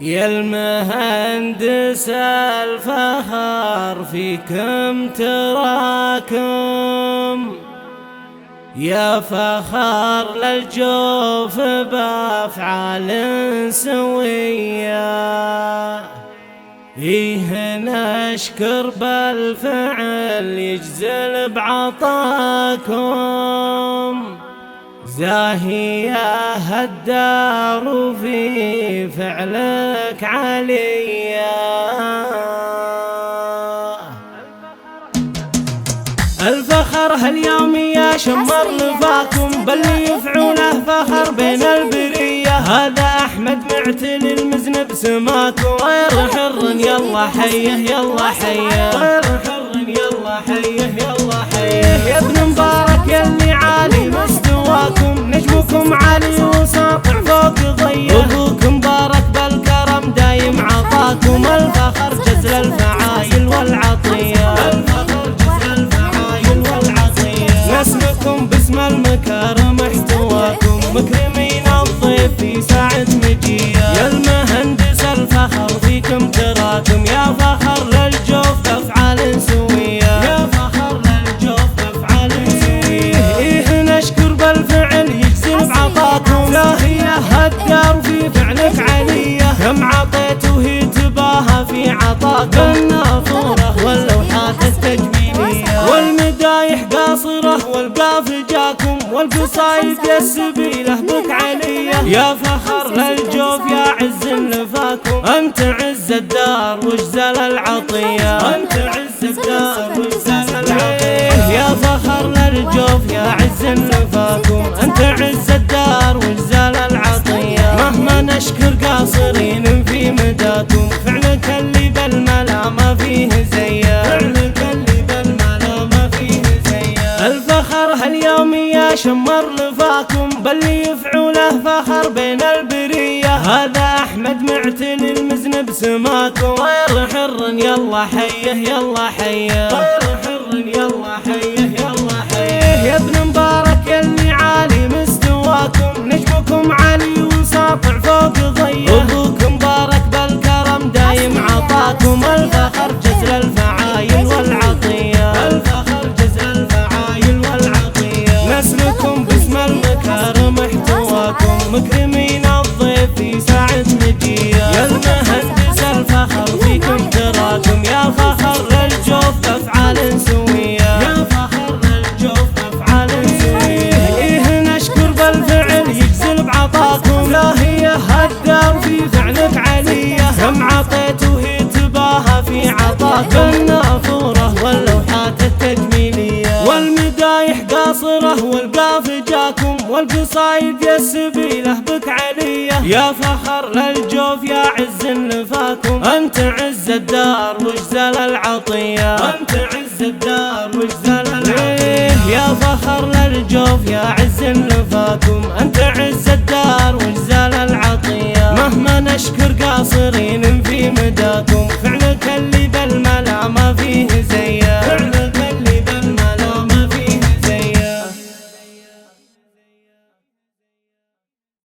يا المهندس الفخر فيكم تراكم، يا فخر للجوف بأفعال سوية. إيه نشكر بالفعل يجزل بعطاكم، زاهية الدار في فعلك عليا. الفخر هاليوم يا شمر لفاكم، بل يفعله فخر بين البرية. هذا أحمد معتل المزنب سماكم، غير حر يلا حيه يلا حيه، غير حر يلا حيه يلا حيه. يا ابن مبارك يلي عالي مستواكم، نجمكم عالي وساطع فوق ضيه. أبوك مبارك بالكرم دايم عطاكم، الفخر جزل الفعايل والعطية، الفخر جزل الفعايل والعطية. نسمكم باسم المكارم احتواكم، مكرمين الضيف في ساعة مجيه. يا المهندس الفخر فيكم تراكم، يا فخر للجوف بأفعال سوية، يا فخر للجوف بأفعال سوية. إيه نشكر بالفعل يجزل بعطاكم، زاهية الدار في فعلك علية. كم عطيت وهي تباهى في عطاك، النافورة واللوحات التجميلية، والمدايح قاصرة والقاف جاكم، والقصايد السبيلة بك علية. يا فخر للجوف يا عز لفاكم، انت عز الدار وجزل العطية، انت عز الدار وجزل العطية. يا فخر للجوف يا عز لفاكم، انت عز الدار وجزل العطية. مهما نشكر قاصرين في مداكم، فعلك اللي بالملا ما فيه زيه، فعلك اللي بالملا ما فيه زيه. الفخر هاليوم يا شمر لفاكم، بل يفعله فخر بين البرية. هذا أحمد معتل المزنب سماكم، غير حر يلا حيه يلا حيه، غير حر يلا حيه يلا حيه. يا ابن مبارك يلي عالي مستواكم، نجمكم عالي وساطع فوق ضيه. أبوك مبارك بالكرم دايم عطاكم، الفخر جزل الفعايل والعطية، الفخر جزل الفعايل والعطية. نسلكم باسم المكارم احتواكم، مكرمين الضيف في ساعة مجيه. يا المهندس الفخر فيكم تراكم، يا فخر للجوف بأفعال سوية، يا فخر للجوف بأفعال سوية. إيه نشكر بالفعل يجزل بعطاكم، زاهية الدار في فعلك علية. كم عطيت وهي تباهى في عطاك، النافورة واللوحات التجميلية، والمدايح قاصرة والقاف جاكم، والقصايد السبيلة بك علية. يا فخر للجوف يا عز لفاكم، انت عز الدار وجزل العطية، انت عز الدار وجزل العطية. يا فخر للجوف يا عز لفاكم، انت عز الدار وجزل العطية. مهما نشكر قاصرين في مداكم،